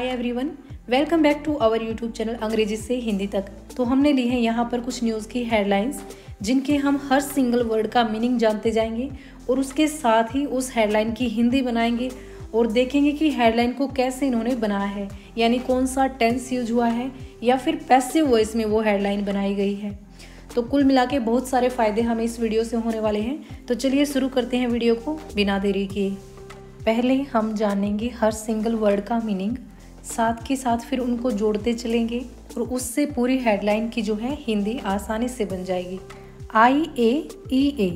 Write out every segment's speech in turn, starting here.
Everyone, welcome back to our YouTube channel अंग्रेजी से हिंदी तक। तो हमने ली है यहाँ पर कुछ न्यूज़ की हेडलाइंस, जिनके हम हर सिंगल वर्ड का मीनिंग जानते जाएंगे और उसके साथ ही उस हेडलाइन की हिंदी बनाएंगे और देखेंगे कि हेडलाइन को कैसे इन्होंने बनाया है, यानी कौन सा टेंस यूज हुआ है या फिर पैसिव वॉइस में वो हेडलाइन बनाई गई है। तो कुल मिला के बहुत सारे फ़ायदे हमें इस वीडियो से होने वाले हैं। तो चलिए शुरू करते हैं वीडियो को बिना देरी किए। पहले हम जानेंगे हर सिंगल वर्ड का मीनिंग, साथ के साथ फिर उनको जोड़ते चलेंगे और उससे पूरी हेडलाइन की जो है हिंदी आसानी से बन जाएगी। IAEA,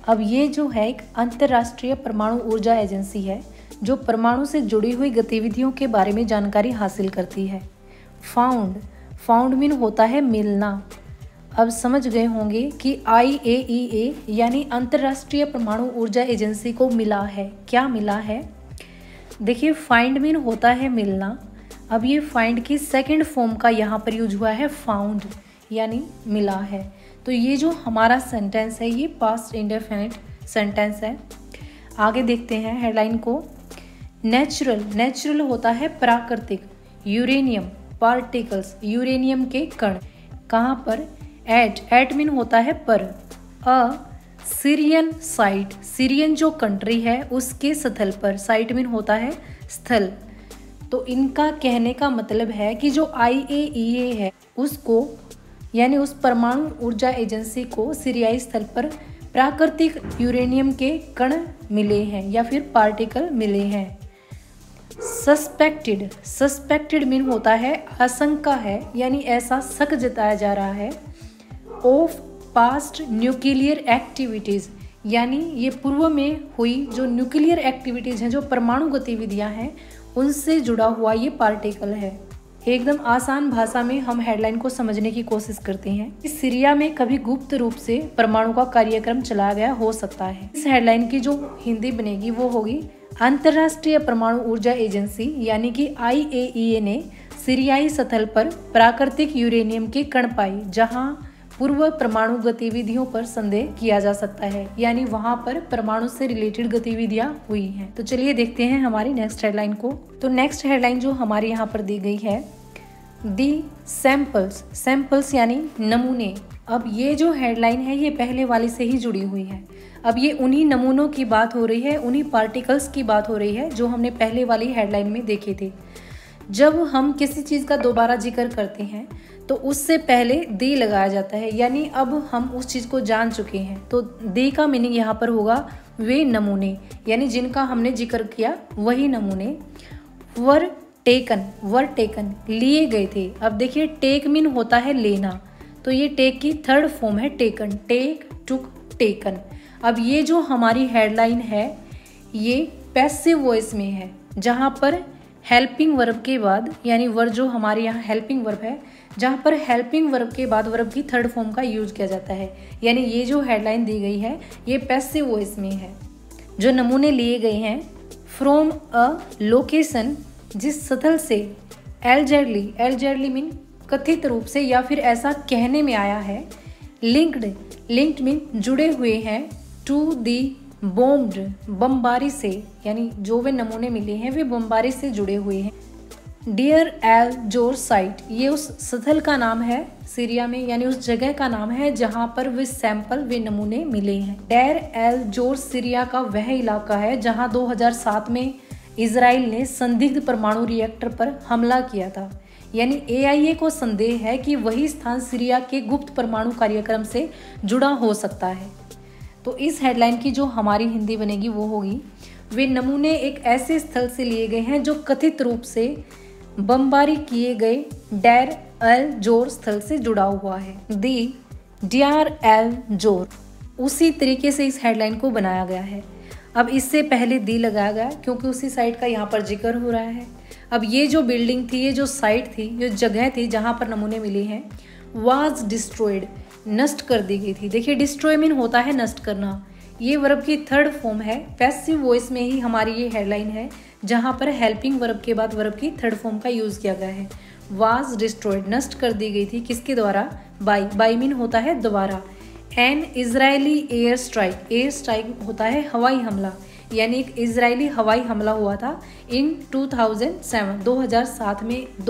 अब ये जो है एक अंतर्राष्ट्रीय परमाणु ऊर्जा एजेंसी है जो परमाणु से जुड़ी हुई गतिविधियों के बारे में जानकारी हासिल करती है। फाउंड मीन होता है मिलना। अब समझ गए होंगे कि IAEA यानी अंतर्राष्ट्रीय परमाणु ऊर्जा एजेंसी को मिला है। क्या मिला है? देखिए, फाइंड मीन होता है मिलना। अब ये फाइंड की सेकंड फॉर्म का यहाँ पर यूज हुआ है फाउंड, यानी मिला है। तो ये जो हमारा सेंटेंस है ये पास्ट इंडेफिनिट सेंटेंस है। आगे देखते हैं हेडलाइन को। नेचुरल होता है प्राकृतिक। यूरेनियम पार्टिकल्स, यूरेनियम के कण। कहाँ पर? एट मीन होता है पर। सीरियन साइट, सीरियन जो कंट्री है उसके स्थल पर। साइट मीन होता है स्थल। तो इनका कहने का मतलब है कि जो IAEA है उसको, यानी उस परमाणु ऊर्जा एजेंसी को सीरियाई स्थल पर प्राकृतिक यूरेनियम के कण मिले हैं या फिर पार्टिकल मिले हैं। सस्पेक्टेड मीन होता है आशंका है, यानी ऐसा शक जताया जा रहा है। ऑफ पास्ट न्यूक्लियर एक्टिविटीज़, यानी ये पूर्व में हुई जो न्यूक्लियर एक्टिविटीज़ हैं, जो परमाणु गतिविधियां हैं, उनसे जुड़ा हुआ ये पार्टिकल है। एकदम आसान भाषा में हम हेडलाइन को समझने की कोशिश करते हैं। इस सीरिया में कभी गुप्त रूप से परमाणु का कार्यक्रम चलाया गया हो सकता है। इस हेडलाइन की जो हिंदी बनेगी वो होगी, अंतर्राष्ट्रीय परमाणु ऊर्जा एजेंसी यानी कि IAEA ने सीरियाई स्थल पर प्राकृतिक यूरेनियम के कण पाए जहां पूर्व परमाणु गतिविधियों पर संदेह किया जा सकता है, यानी वहां पर परमाणु से रिलेटेड गतिविधियां हुई हैं। तो चलिए देखते हैं हमारी नेक्स्ट हेडलाइन को। तो नेक्स्ट हेडलाइन जो हमारे यहाँ पर दी गई है, दी सैंपल्स यानी नमूने। अब ये जो हेडलाइन है ये पहले वाली से ही जुड़ी हुई है। अब ये उन्हीं नमूनों की बात हो रही है, उन्हीं पार्टिकल्स की बात हो रही है जो हमने पहले वाली हेडलाइन में देखे थे। जब हम किसी चीज़ का दोबारा जिक्र करते हैं तो उससे पहले दी लगाया जाता है, यानी अब हम उस चीज़ को जान चुके हैं। तो दी का मीनिंग यहाँ पर होगा वे नमूने, यानी जिनका हमने जिक्र किया वही नमूने। वर टेकन लिए गए थे। अब देखिए, टेक मीन होता है लेना, तो ये टेक की थर्ड फॉर्म है टेकन। टेक, टुक, टेकन। अब ये जो हमारी हेडलाइन है ये पैसिव वॉइस में है, जहाँ पर हेल्पिंग वर्ब के बाद, यानी वर्ब जो हमारे यहाँ हेल्पिंग वर्ब है, जहाँ पर हेल्पिंग वर्ब के बाद वर्ब की थर्ड फॉर्म का यूज किया जाता है। यानी ये जो हेडलाइन दी गई है ये पैसिव वॉइस में है। जो नमूने लिए गए हैं फ्रॉम अ लोकेशन, जिस स्थल से एल्जेडली मीन कथित रूप से या फिर ऐसा कहने में आया है। लिंक्ड मीन जुड़े हुए हैं। टू दी बॉम्ब्ड, बमबारी से, यानी जो वे नमूने मिले हैं वे बमबारी से जुड़े हुए हैं। डियर एल जोर साइट, ये उस स्थल का नाम है सीरिया में, यानी उस जगह का नाम है जहां पर वे सैंपल, वे नमूने मिले हैं। डेर एल जोर सीरिया का वह इलाका है जहां 2007 में इजराइल ने संदिग्ध परमाणु रिएक्टर पर हमला किया था। यानी AIA को संदेह है कि वही स्थान सीरिया के गुप्त परमाणु कार्यक्रम से जुड़ा हो सकता है। तो इस हेडलाइन की जो हमारी हिंदी बनेगी वो होगी, वे नमूने एक ऐसे स्थल से लिए गए हैं जो कथित रूप से बमबारी किए गए डेर एल जोर स्थल से जुड़ा हुआ है। दी डियर एल जोर, उसी तरीके से इस हेडलाइन को बनाया गया है। अब इससे पहले दी लगाया गया क्योंकि उसी साइट का यहाँ पर जिक्र हो रहा है। अब ये जो बिल्डिंग थी, ये जो साइट थी, जो जगह थी जहाँ पर नमूने मिले हैं, वाज डिस्ट्रॉयड, नष्ट कर दी गई थी। देखिए, डिस्ट्रॉय मीन होता है नष्ट करना। ये वर्ब की थर्ड फॉर्म है। पैसिव वॉइस में ही हमारी ये हेडलाइन है जहाँ पर हेल्पिंग वर्ब के बाद वर्ब की थर्ड फॉर्म का यूज किया गया है। वाज डिस्ट्रॉयड, नष्ट कर दी गई थी। किसके द्वारा? बाई मीन होता है द्वारा। एन इजरायली एयर स्ट्राइक होता है हवाई हमला, यानी एक इजरायली हवाई हमला हुआ था इन 2007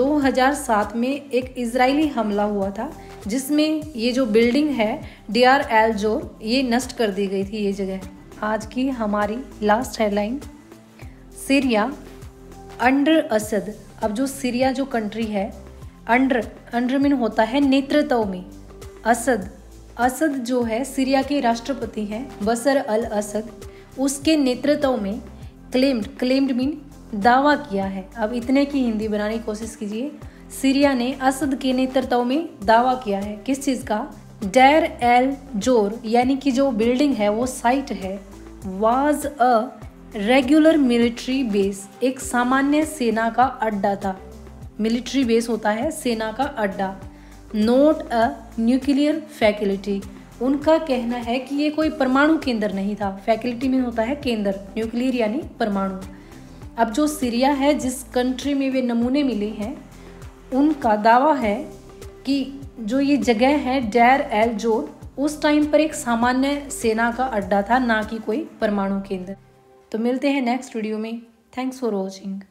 2007 में एक इजरायली हमला हुआ था जिसमें ये जो बिल्डिंग है डियर एल जोर ये नष्ट कर दी गई थी ये जगह। आज की हमारी last headline, Syria under Asad. अब जो सीरिया जो कंट्री है, अंडर मीन होता है नेतृत्व में। असद जो है सीरिया के राष्ट्रपति हैं बशर अल असद, उसके नेतृत्व में क्लेम्ड मीन दावा किया है। अब इतने की हिंदी बनाने की कोशिश कीजिए। सीरिया ने असद के नेतृत्व में दावा किया है किस चीज़ का? डेर एल जोर यानी कि जो बिल्डिंग है वो साइट है was a regular military base, एक सामान्य सेना का अड्डा था। मिलिट्री बेस होता है सेना का अड्डा। नोट अ न्यूक्लियर फैसिलिटी, उनका कहना है कि ये कोई परमाणु केंद्र नहीं था। फैसिलिटी में होता है केंद्र, न्यूक्लियर यानी परमाणु। अब जो सीरिया है जिस कंट्री में वे नमूने मिले हैं उनका दावा है कि जो ये जगह है डेर एल जोर उस टाइम पर एक सामान्य सेना का अड्डा था, ना कि कोई परमाणु केंद्र। तो मिलते हैं नेक्स्ट वीडियो में। Thanks for watching.